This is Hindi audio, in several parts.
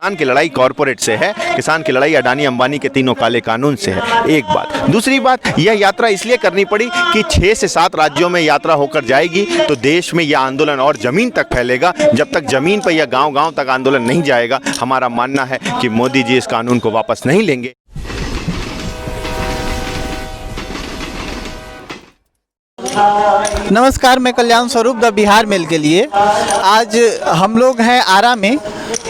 किसान की लड़ाई कॉरपोरेट से है, किसान की लड़ाई अडानी अंबानी के तीनों काले कानून से है। एक बात। दूसरी बात, यह यात्रा इसलिए करनी पड़ी कि 6 से 7 राज्यों में यात्रा होकर जाएगी तो देश में यह आंदोलन और जमीन तक फैलेगा। जब तक जमीन पर यह गांव-गांव तक आंदोलन नहीं जाएगा, हमारा मानना है कि मोदी जी इस कानून को वापस नहीं लेंगे। नमस्कार, मैं कल्याण स्वरूप द बिहार मेल के लिए आज हम लोग हैं आरा में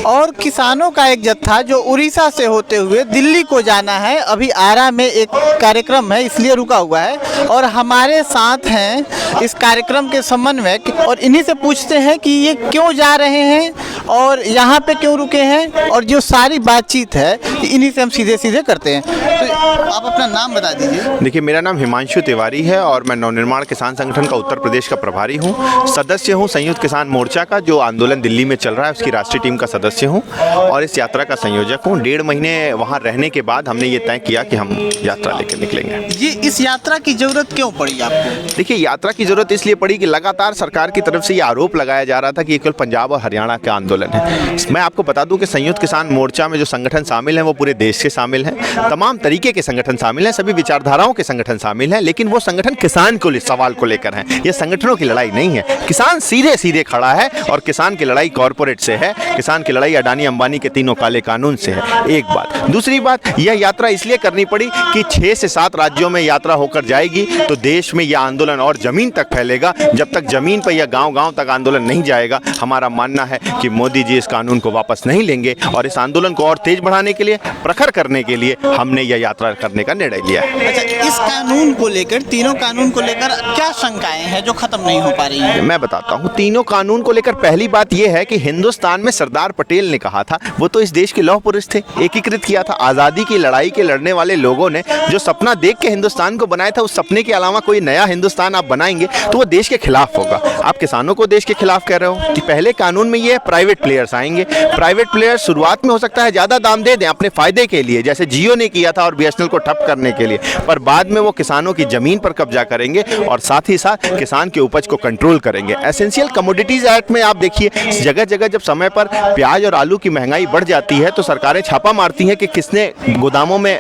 और किसानों का एक जत्था जो उड़ीसा से होते हुए दिल्ली को जाना है, अभी आरा में एक कार्यक्रम है इसलिए रुका हुआ है और हमारे साथ हैं इस कार्यक्रम के समन्वयक और इन्हीं से पूछते हैं कि ये क्यों जा रहे हैं और यहाँ पे क्यों रुके हैं और जो सारी बातचीत है इन्हीं से हम सीधे सीधे करते हैं। तो आप अपना नाम बता दीजिए। देखिए, मेरा नाम हिमांशु तिवारी है और मैं नवनिर्माण किसान संगठन का उत्तर प्रदेश का प्रभारी हूँ। सदस्य हूँ संयुक्त किसान मोर्चा का, जो आंदोलन दिल्ली में चल रहा है उसकी राष्ट्रीय टीम का सदस्य हूँ और इस यात्रा का संयोजक हूँ। 1.5 महीने वहाँ रहने के बाद हमने ये तय किया कि हम यात्रा लेकर निकलेंगे। ये इस यात्रा की जरूरत क्यों पड़ी आपको? देखिए, यात्रा की जरूरत इसलिए पड़ी कि लगातार सरकार की तरफ से ये आरोप लगाया जा रहा था कि ये केवल पंजाब और हरियाणा का आंदोलन है। मैं आपको बता दूं कि संयुक्त किसान मोर्चा में जो संगठन शामिल हैं वो पूरे देश से शामिल हैं, तमाम तरीके के संगठन शामिल हैं, सभी विचारधाराओं के संगठन शामिल हैं, लेकिन वो संगठन किसान को सवाल को लेकर हैं। ये संगठनों की लड़ाई नहीं है। किसान सीधे सीधे खड़ा है और किसान की लड़ाई कॉरपोरेट से है, किसान की लड़ाई अडानी अंबानी के तीनों काले कानून से है। एक बात। दूसरी बात, यह यात्रा इसलिए करनी पड़ी कि 6 से 7 राज्यों में यात्रा होकर जाएगी तो देश में यह आंदोलन और जमीन तक फैलेगा। जब तक जमीन पर यह गांव-गांव तक आंदोलन नहीं जाएगा, हमारा मानना है कि मोदी जी इस कानून को वापस नहीं लेंगे और इस आंदोलन को और तेज बढ़ाने के लिए, प्रखर करने के लिए हमने यह यात्रा करने का निर्णय लिया है। अच्छा, इस कानून को लेकर, तीनों कानून को लेकर क्या शंकाएं हैं जो खत्म नहीं हो पा रही हैं? मैं बताता हूँ। तीनों कानून को लेकर पहली बात यह है कि हिंदुस्तान में सरदार पटेल ने कहा था, वो तो इस देश के लौह पुरुष थे, एकीकृत किया था। आज़ादी की लड़ाई के लड़ने वाले लोगों ने जो सपना देख के हिंदुस्तान को बनाया था, उस सपने के अलावा कोई नया हिंदुस्तान आप बनाएंगे तो वो देश के खिलाफ होगा। आप किसानों को देश के खिलाफ कह रहे हो कि पहले कानून में ये है प्राइवेट प्लेयर्स आएंगे। प्राइवेट प्लेयर्स शुरुआत में हो सकता है ज़्यादा दाम दे दें अपने फायदे के लिए, जैसे जियो ने किया था और बीएसएनएल को ठप करने के लिए, पर बाद में वो किसानों की जमीन पर कब्जा करेंगे और साथ ही साथ किसान की उपज को कंट्रोल करेंगे। एसेंशियल कमोडिटीज एक्ट में आप देखिए, जगह जगह जब समय पर प्याज और आलू की महंगाई बढ़ जाती है तो सरकारें छापा मारती हैं कि किसने गोदामों में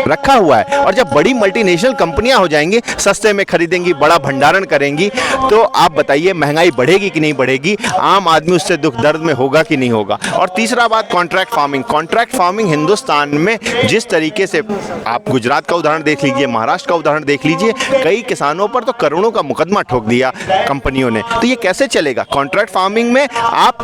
रखा हुआ है, और जब बड़ी मल्टीनेशनल कंपनियां हो जाएंगी, सस्ते में खरीदेंगी, बड़ा भंडारण करेंगी, तो आप बताइए महंगाई बढ़ेगी कि नहीं बढ़ेगी? आम आदमी उससे दुख दर्द में होगा कि नहीं होगा? और तीसरा बात, contract farming. Contract farming Hindustan में जिस तरीके से, आप गुजरात का उदाहरण देख लीजिए, महाराष्ट्र का उदाहरण देख लीजिए, कई किसानों पर तो करोड़ों का मुकदमा ठोक दिया कंपनियों ने। तो ये कैसे चलेगा? कॉन्ट्रैक्ट फार्मिंग में आप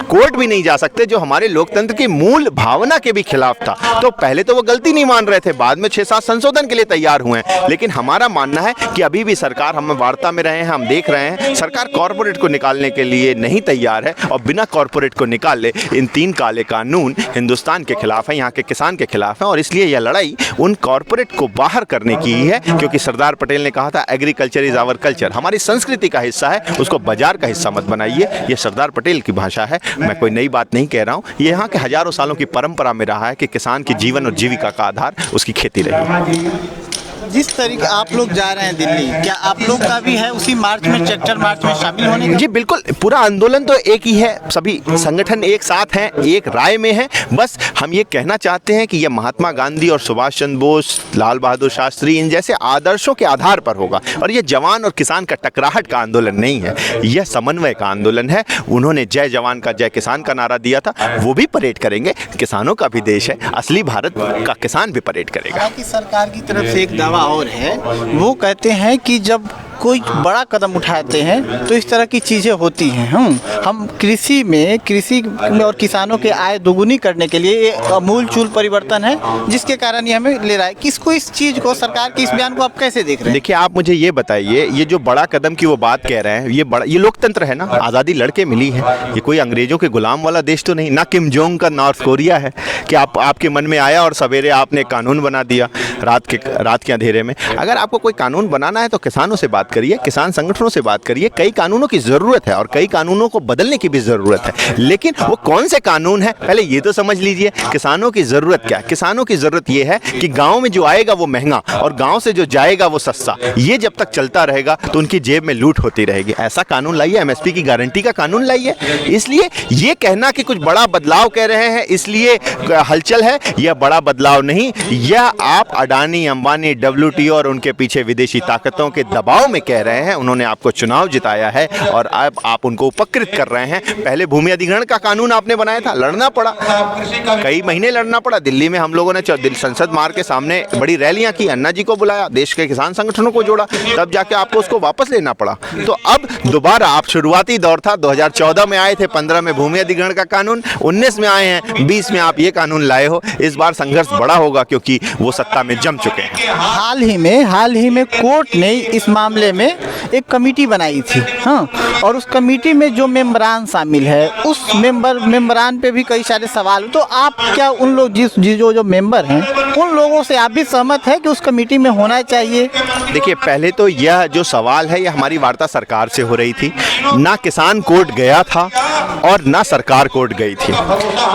कोर्ट भी नहीं जा सकते, जो हमारे लोकतंत्र की मूल भावना के भी खिलाफ था। तो पहले तो वो गलती नहीं मान रहे थे, बाद में 6-7 संशोधन के लिए तैयार हुए हैं, लेकिन हमारा मानना है कि अभी भी सरकार, हम वार्ता में रहे हैं, हम देख रहे हैं, सरकार कॉर्पोरेट को निकालने के लिए नहीं तैयार है और बिना कॉर्पोरेट को निकाले इन 3 काले कानून हिंदुस्तान के खिलाफ है, यहाँ के किसान के खिलाफ है। और इसलिए यह लड़ाई उन कॉर्पोरेट को बाहर करने की ही है, क्योंकि सरदार पटेल ने कहा था एग्रीकल्चर इज आवर कल्चर, हमारी संस्कृति का हिस्सा है, उसको बाजार का हिस्सा मत बनाइए। ये सरदार पटेल की भाषा है, मैं कोई नई बात नहीं कह रहा हूँ। ये यहाँ के हजारों सालों की परंपरा में रहा है कि किसान की जीवन और जीविका का आधार उसकी खेती रही। जिस तरीके आप लोग जा रहे हैं दिल्ली, क्या आप लोग का भी है उसी मार्च में, ट्रैक्टर मार्च में शामिल होने का? जी बिल्कुल, पूरा आंदोलन तो एक ही है, सभी संगठन एक साथ हैं, एक राय में हैं। बस हम ये कहना चाहते हैं कि यह महात्मा गांधी और सुभाष चंद्र बोस, लाल बहादुर शास्त्री, इन जैसे आदर्शों के आधार पर होगा और यह जवान और किसान का टकराहट का आंदोलन नहीं है, यह समन्वय का आंदोलन है। उन्होंने जय जवान का जय किसान का नारा दिया था, वो भी परेड करेंगे। किसानों का भी देश है, असली भारत का किसान भी परेड करेगा। सरकार की तरफ से एक दावा और है, वो कहते हैं कि जब कोई बड़ा कदम उठाते हैं तो इस तरह की चीज़ें होती हैं। हम कृषि में और किसानों के आय दोगुनी करने के लिए एक अमूल चूल परिवर्तन है, जिसके कारण ये हमें ले रहा है। किसको इस चीज़ को, सरकार के इस बयान को आप कैसे देख रहे हैं? देखिए, आप मुझे ये बताइए, ये जो बड़ा कदम की वो बात कह रहे हैं, ये लोकतंत्र है ना, आज़ादी लड़के मिली है, ये कोई अंग्रेजों के गुलाम वाला देश तो नहीं, ना किम जोंग का नॉर्थ कोरिया है कि आपके मन में आया और सवेरे आपने कानून बना दिया रात के अंधेरे में। अगर आपको कोई कानून बनाना है तो किसानों से बात बात करिए, किसान संगठनों से बात करिए, कई कानूनों की ज़रूरत है और कई कानूनों को बदलने की भी ज़रूरत है, लेकिन वो कौन से कानून है पहले ये तो समझ लीजिए। किसानों की ज़रूरत क्या है? किसानों की ज़रूरत ये है कि गाँव में जो आएगा वो महंगा और गाँव से जो जाएगा वो सस्ता। ये जब तक चलता रहेगा तो उनकी जेब में लूट होती रहेगी। ऐसा कानून लाइए, एमएसपी की गारंटी का कानून लाइए। इसलिए ये कहना कि कुछ बड़ा बदलाव कह रहे हैं इसलिए हलचल है, यह बड़ा बदलाव नहीं, यह आप अडानी, अंबानी, WTO और उनके पीछे विदेशी ताकतों के दबाव में कह रहे हैं। उन्होंने आपको चुनाव जिताया है और अब आप उनको उपकृत कर रहे हैं। पहले भूमि अधिग्रहण का कानून आपने बनाया था, लड़ना पड़ा, कई महीने लड़ना पड़ा। दिल्ली में हम लोगों ने संसद मार्ग के सामने बड़ी रैलियां की, अन्ना जी को बुलाया, देश के किसान संगठनों को जोड़ा, तब जाके आपको उसको वापस लेना पड़ा। तो अब दोबारा आप, शुरुआती दौर था 2014 में आए थे, 15 में भूमि अधिग्रहण का कानून, 19 में आए हैं, 20 में आप ये कानून लाए हो। इस बार संघर्ष बड़ा होगा क्योंकि वो सत्ता में जम चुके हैं। हाल ही में कोर्ट ने इस मामले में एक कमेटी बनाई थी, हाँ, और उस कमेटी में जो मेंबरान शामिल है उस मेंबरान पे भी कई सारे सवाल। तो आप क्या उन लोग जो मेंबर हैं उन लोगों से आप भी सहमत हैं कि उस कमेटी में होना चाहिए? देखिए, पहले तो यह जो सवाल है, यह हमारी वार्ता सरकार से हो रही थी। ना किसान कोर्ट गया था और ना सरकार कोर्ट गई थी।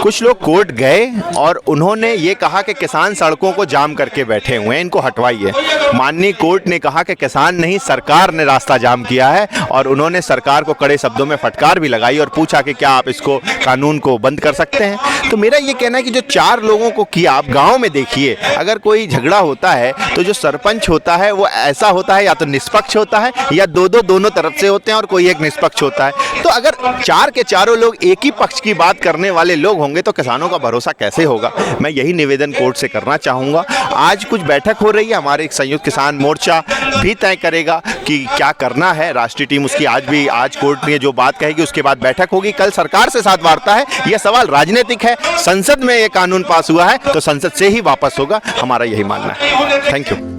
कुछ लोग कोर्ट गए और उन्होंने ये कहा कि किसान सड़कों को जाम करके बैठे हुए हैं, इनको हटवाइए। माननीय कोर्ट ने कहा कि किसान नहीं, सरकार ने रास्ता जाम किया है और उन्होंने सरकार को कड़े शब्दों में फटकार भी लगाई और पूछा कि क्या आप इसको, कानून को बंद कर सकते हैं। तो मेरा ये कहना है कि जो 4 लोगों को किया, आप गाँव में देखिए, अगर कोई झगड़ा होता है तो जो सरपंच होता है वो ऐसा होता है, या तो निष्पक्ष होता है या दोनों तरफ से होते हैं और कोई एक निष्पक्ष होता है। तो अगर 4 के चारों लोग एक ही पक्ष की बात करने वाले लोग होंगे तो किसानों का भरोसा कैसे होगा? मैं यही निवेदन कोर्ट से करना चाहूँगा। आज कुछ बैठक हो रही है, हमारे संयुक्त किसान मोर्चा भी तय करेगा कि क्या करना है। राष्ट्रीय टीम उसकी आज कोर्ट ने जो बात कहेगी उसके बाद बैठक होगी। कल सरकार से साथ वार्ता है। यह सवाल राजनीतिक है, संसद में ये कानून पास हुआ है तो संसद से ही वापस होगा, हमारा यही मानना है। Thank you.